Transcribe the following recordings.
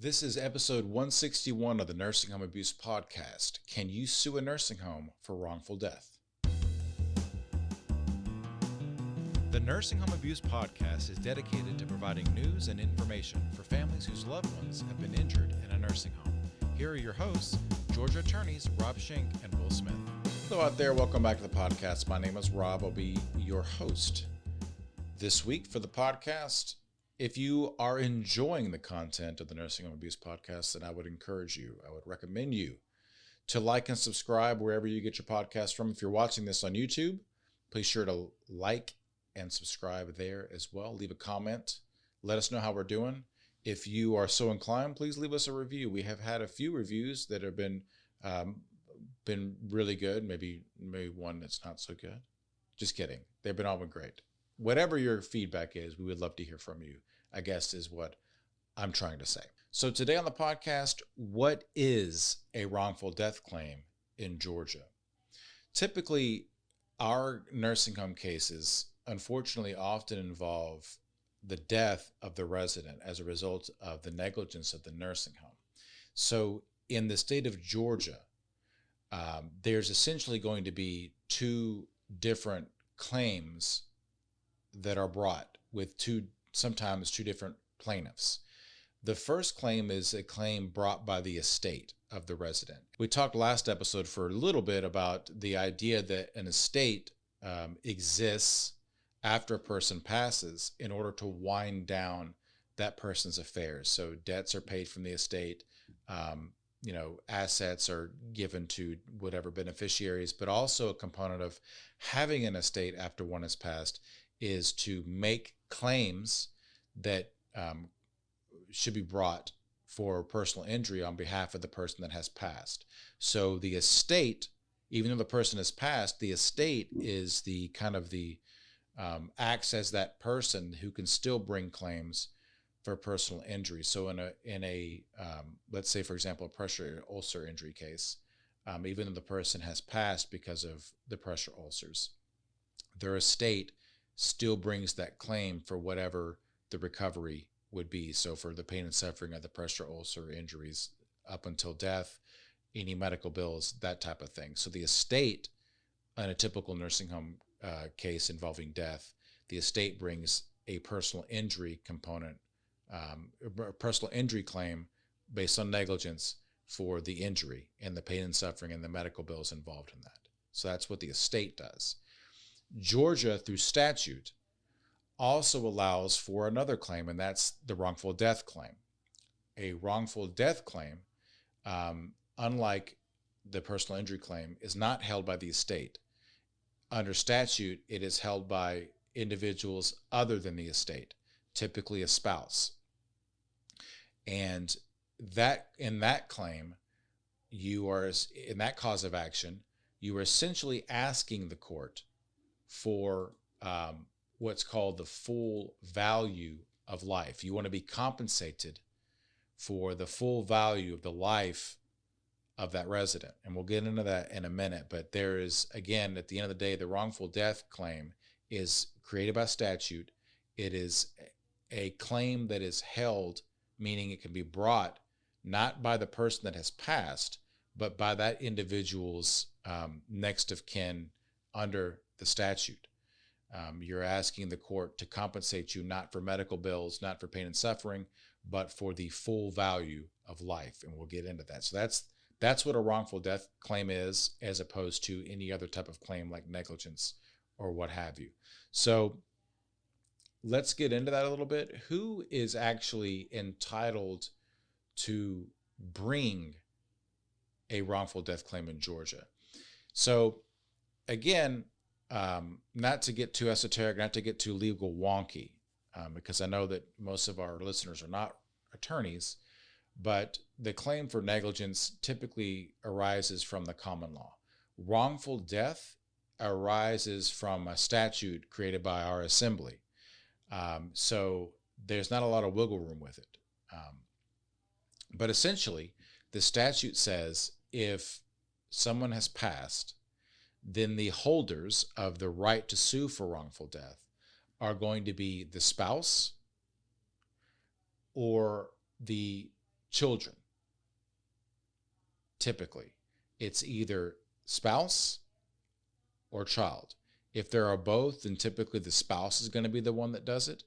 This is episode 161 of the Nursing Home Abuse Podcast. Can you sue a nursing home for wrongful death? The Nursing Home Abuse Podcast is dedicated to providing news and information for families whose loved ones have been injured in a nursing home. Here are your hosts, Georgia attorneys Rob Schenk and Will Smith. Hello out there, welcome back to the podcast. My name is Rob, I'll be your host. This week for the podcast, if you are enjoying the content of the Nursing Home Abuse Podcast, then I would recommend you to like and subscribe wherever you get your podcast from. If you're watching this on YouTube, please sure to like and subscribe there as well. Leave a comment. Let us know how we're doing. If you are so inclined, please leave us a review. We have had a few reviews that have been really good. Maybe one that's not so good. Just kidding. They've all been great. Whatever your feedback is, we would love to hear from you, I guess is what I'm trying to say. So today on the podcast, what is a wrongful death claim in Georgia? Typically, our nursing home cases, unfortunately, often involve the death of the resident as a result of the negligence of the nursing home. So in the state of Georgia, there's essentially going to be two different claims that are brought with sometimes two different plaintiffs. The first claim is a claim brought by the estate of the resident. We talked last episode for a little bit about the idea that an estate exists after a person passes in order to wind down that person's affairs. So debts are paid from the estate, assets are given to whatever beneficiaries, but also a component of having an estate after one has passed is to make claims that should be brought for personal injury on behalf of the person that has passed. So the estate, even though the person has passed, the estate is acts as that person who can still bring claims for personal injury. So in a let's say, for example, a pressure ulcer injury case, even though the person has passed because of the pressure ulcers, their estate still brings that claim for whatever the recovery would be. So for the pain and suffering of the pressure ulcer injuries up until death, any medical bills, that type of thing. So the estate, in a typical nursing home case involving death, the estate brings a personal injury component, a personal injury claim based on negligence for the injury and the pain and suffering and the medical bills involved in that. So that's what the estate does. Georgia, through statute, also allows for another claim, and that's the wrongful death claim. A wrongful death claim, unlike the personal injury claim, is not held by the estate. Under statute, it is held by individuals other than the estate, typically a spouse. And that in that claim, in that cause of action, you are essentially asking the court for what's called the full value of life. You want to be compensated for the full value of the life of that resident. And we'll get into that in a minute. But there is, again, at the end of the day, the wrongful death claim is created by statute. It is a claim that is held, meaning it can be brought not by the person that has passed, but by that individual's next of kin under the statute. You're asking the court to compensate you not for medical bills, not for pain and suffering, but for the full value of life. And we'll get into that. So that's what a wrongful death claim is, as opposed to any other type of claim like negligence or what have you. So let's get into that a little bit. Who is actually entitled to bring a wrongful death claim in Georgia? So again, not to get too esoteric, not to get too legal wonky, because I know that most of our listeners are not attorneys, but the claim for negligence typically arises from the common law. Wrongful death arises from a statute created by our assembly. So there's not a lot of wiggle room with it. But essentially, the statute says if someone has passed, then the holders of the right to sue for wrongful death are going to be the spouse or the children. Typically, it's either spouse or child. If there are both, then typically the spouse is going to be the one that does it.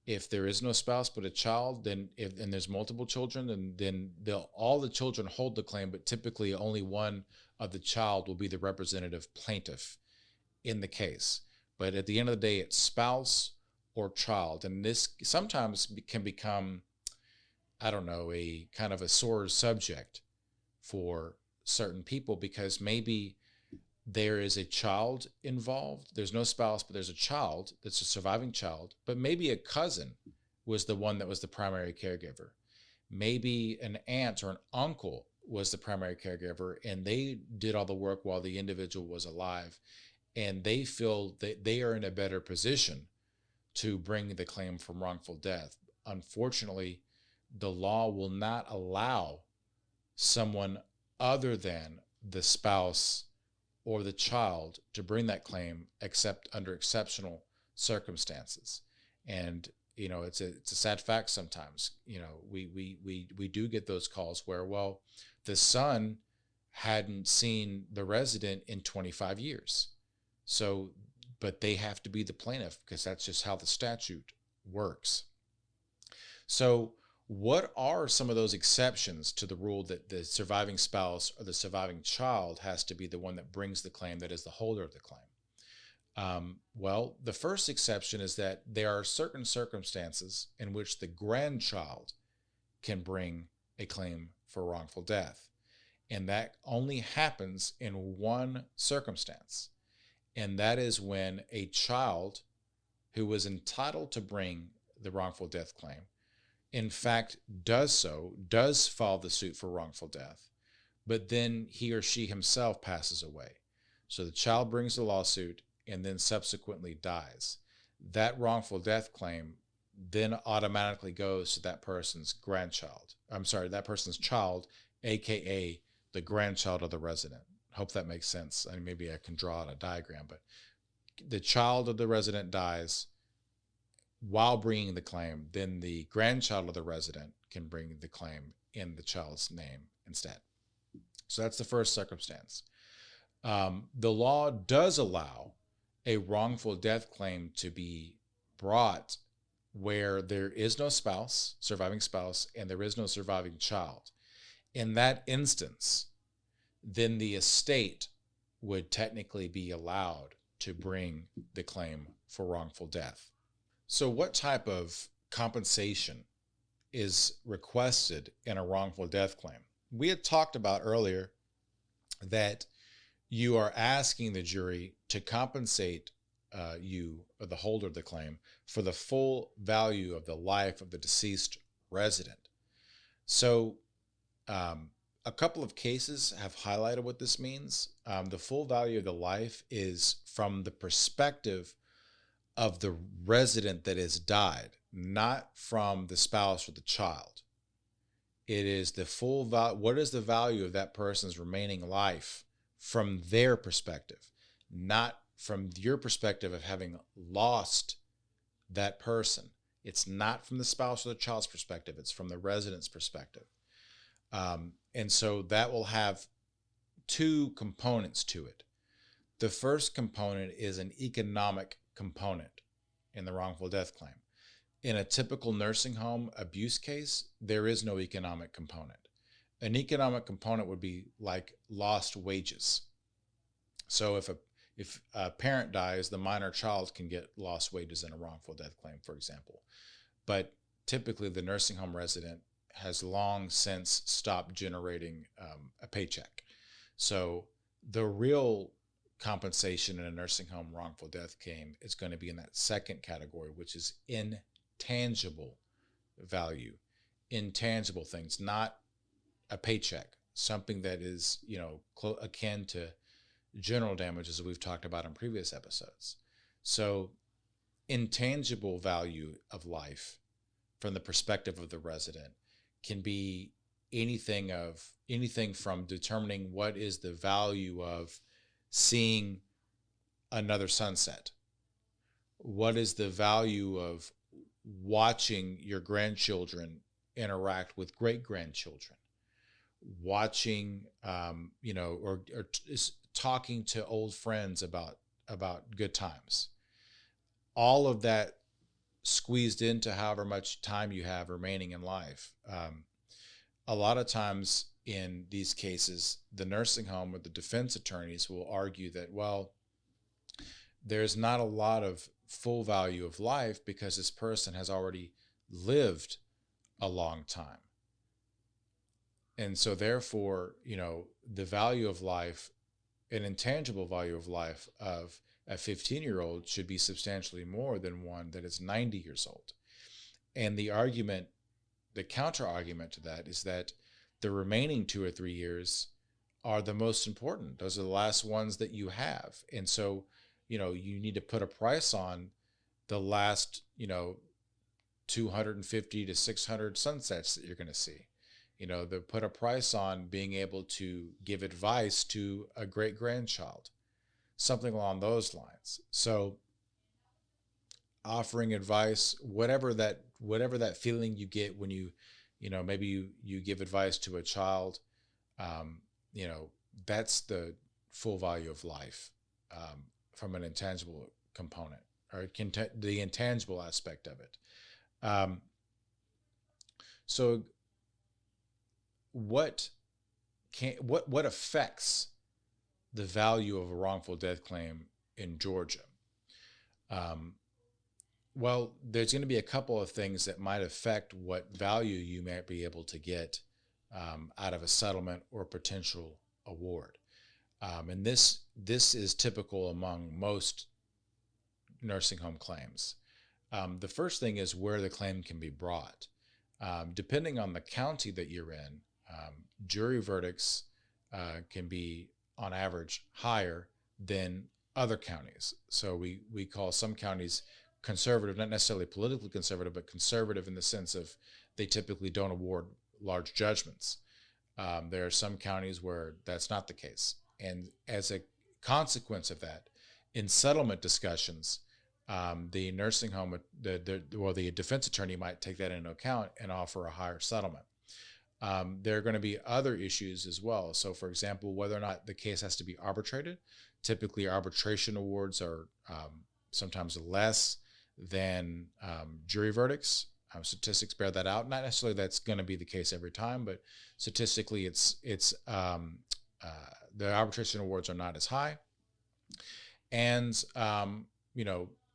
If there is no spouse but a child, then and there's multiple children, then all the children hold the claim, but typically only one of the child will be the representative plaintiff in the case. But at the end of the day, it's spouse or child. And this sometimes can become, I don't know, a kind of a sore subject for certain people, because maybe there is a child involved. There's no spouse, but there's a child that's a surviving child. But maybe a cousin was the one that was the primary caregiver. Maybe an aunt or an uncle was the primary caregiver, and they did all the work while the individual was alive. And they feel that they are in a better position to bring the claim for wrongful death. Unfortunately, the law will not allow someone other than the spouse or the child to bring that claim except under exceptional circumstances. And it's a sad fact sometimes. We do get those calls where, well, the son hadn't seen the resident in 25 years. So, but they have to be the plaintiff because that's just how the statute works. So what are some of those exceptions to the rule that the surviving spouse or the surviving child has to be the one that brings the claim, that is the holder of the claim? Well, the first exception is that there are certain circumstances in which the grandchild can bring a claim for wrongful death. And that only happens in one circumstance. And that is when a child who was entitled to bring the wrongful death claim, in fact, does file the suit for wrongful death, but then he or she himself passes away. So the child brings the lawsuit and then subsequently dies. That wrongful death claim then automatically goes to that person's that person's child, aka the grandchild of the resident. Hope that makes sense. I mean, maybe I can draw out a diagram, but the child of the resident dies while bringing the claim, then the grandchild of the resident can bring the claim in the child's name instead. So that's the first circumstance. The law does allow a wrongful death claim to be brought where there is no spouse, surviving spouse, and there is no surviving child. In that instance, then the estate would technically be allowed to bring the claim for wrongful death. So what type of compensation is requested in a wrongful death claim? We had talked about earlier that you are asking the jury to compensate you, or the holder of the claim, for the full value of the life of the deceased resident. So a couple of cases have highlighted what this means. The full value of the life is from the perspective of the resident that has died, not from the spouse or the child. It is the full value. What is the value of that person's remaining life from their perspective, not from your perspective of having lost that person. It's not from the spouse or the child's perspective. It's from the resident's perspective. And so that will have two components to it. The first component is an economic component in the wrongful death claim. In a typical nursing home abuse case, there is no economic component. An economic component would be like lost wages. So if a parent dies, the minor child can get lost wages in a wrongful death claim, for example. But typically the nursing home resident has long since stopped generating a paycheck. So the real compensation in a nursing home wrongful death claim is going to be in that second category, which is intangible value, intangible things, not a paycheck, something that is, akin to general damages that we've talked about in previous episodes. So intangible value of life from the perspective of the resident can be anything from determining what is the value of seeing another sunset. What is the value of watching your grandchildren interact with great grandchildren, watching, or talking to old friends about good times. All of that squeezed into however much time you have remaining in life. A lot of times in these cases, the nursing home or the defense attorneys will argue that, well, there's not a lot of full value of life because this person has already lived a long time. And so therefore, the value of life, an intangible value of life of a 15-year-old should be substantially more than one that is 90 years old. And the counter argument to that is that the remaining 2 or 3 years are the most important. Those are the last ones that you have. And so, you need to put a price on the last, 250 to 600 sunsets that you're going to see. They put a price on being able to give advice to a great grandchild, something along those lines. So offering advice, whatever that feeling you get when maybe you give advice to a child, that's the full value of life, from an intangible component, or the intangible aspect of it. So what affects the value of a wrongful death claim in Georgia? Well, there's going to be a couple of things that might affect what value you might be able to get out of a settlement or potential award. And this is typical among most nursing home claims. The first thing is where the claim can be brought. Depending on the county that you're in, jury verdicts can be, on average, higher than other counties. So we call some counties conservative, not necessarily politically conservative, but conservative in the sense of they typically don't award large judgments. There are some counties where that's not the case. And as a consequence of that, in settlement discussions, the nursing home, the defense attorney might take that into account and offer a higher settlement. There are going to be other issues as well. So, for example, whether or not the case has to be arbitrated. Typically, arbitration awards are sometimes less than jury verdicts. Statistics bear that out. Not necessarily that's going to be the case every time, but statistically, the arbitration awards are not as high. And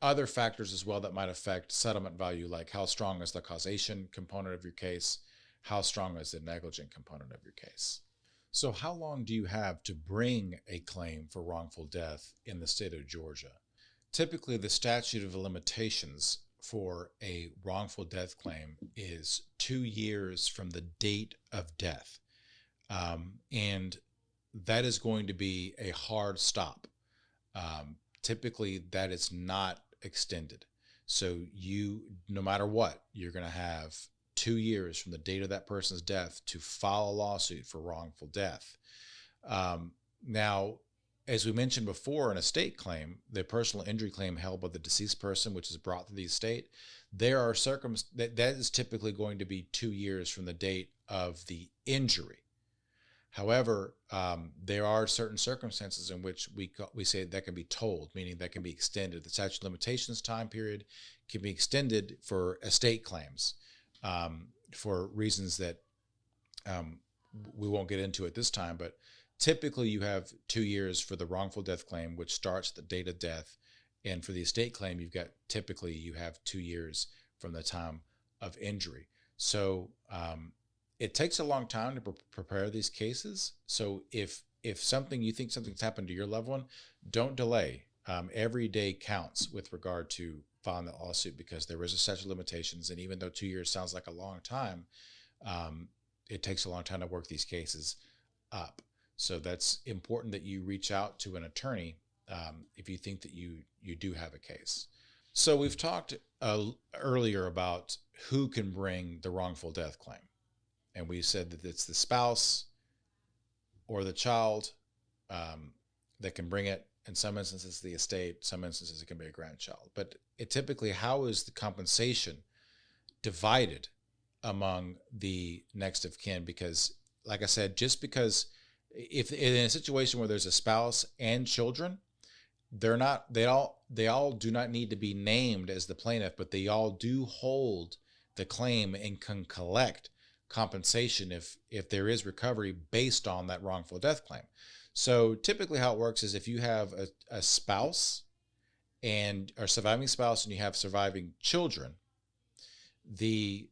other factors as well that might affect settlement value, like how strong is the causation component of your case, how strong is the negligent component of your case. So how long do you have to bring a claim for wrongful death in the state of Georgia? Typically, the statute of limitations for a wrongful death claim is 2 years from the date of death. And that is going to be a hard stop. Typically, that is not extended. So no matter what, you're going to have 2 years from the date of that person's death to file a lawsuit for wrongful death. Now, as we mentioned before, an estate claim, the personal injury claim held by the deceased person, which is brought to the estate, there are that is typically going to be 2 years from the date of the injury. However, there are certain circumstances in which we say that can be tolled, meaning that can be extended. The statute of limitations time period can be extended for estate claims for reasons that we won't get into at this time. But typically, you have 2 years for the wrongful death claim, which starts at the date of death. And for the estate claim, you have 2 years from the time of injury. So it takes a long time to prepare these cases. So if you think something's happened to your loved one, don't delay. Every day counts with regard to filing that lawsuit, because there is a statute of limitations. And even though 2 years sounds like a long time, it takes a long time to work these cases up. So that's important that you reach out to an attorney if you think that you do have a case. So we've talked earlier about who can bring the wrongful death claim. And we said that it's the spouse or the child that can bring it. In some instances, the estate. Some instances, it can be a grandchild. But typically, how is the compensation divided among the next of kin, because like I said, just because if in a situation where there's a spouse and children, they all do not need to be named as the plaintiff, but they all do hold the claim and can collect compensation if there is recovery based on that wrongful death claim. So typically how it works is if you have a spouse or surviving spouse and you have surviving children, the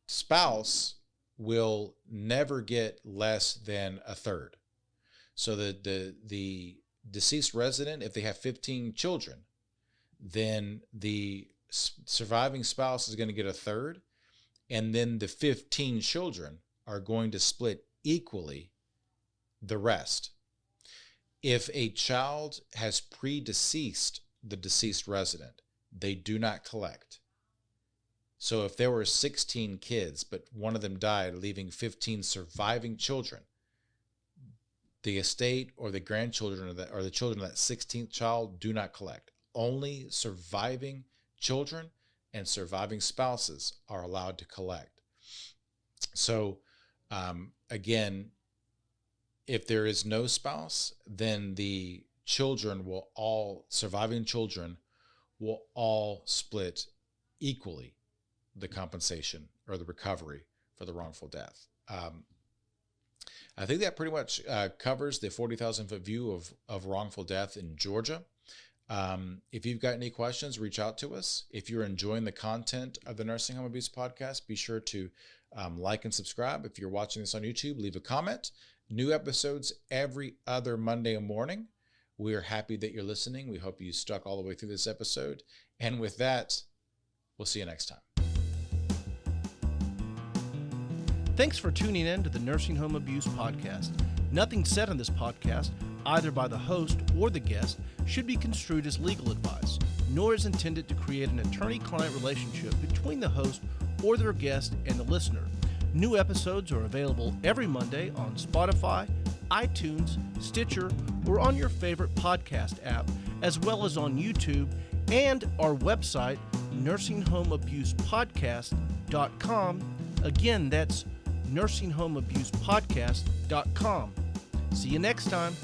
spouse will never get less than a third. So the deceased resident, if they have 15 children, then the surviving spouse is going to get a third, and then the 15 children are going to split equally the rest. If a child has predeceased the deceased resident, they do not collect. So if there were 16 kids, but one of them died, leaving 15 surviving children, the estate or the grandchildren or the children of that 16th child do not collect. Only surviving children and surviving spouses are allowed to collect. So again, if there is no spouse, then the surviving children will all split equally the compensation or the recovery for the wrongful death. I think that pretty much covers the 40,000-foot view of wrongful death in Georgia. If you've got any questions, reach out to us. If you're enjoying the content of the Nursing Home Abuse Podcast, be sure to like and subscribe. If you're watching this on YouTube, leave a comment. New episodes every other Monday morning. We are happy that you're listening. We hope you stuck all the way through this episode. And with that, we'll see you next time. Thanks for tuning in to the Nursing Home Abuse Podcast. Nothing said on this podcast, either by the host or the guest, should be construed as legal advice, nor is intended to create an attorney-client relationship between the host or their guest and the listener. New episodes are available every Monday on Spotify, iTunes, Stitcher, or on your favorite podcast app, as well as on YouTube and our website, nursinghomeabusepodcast.com. Again, that's nursinghomeabusepodcast.com. See you next time.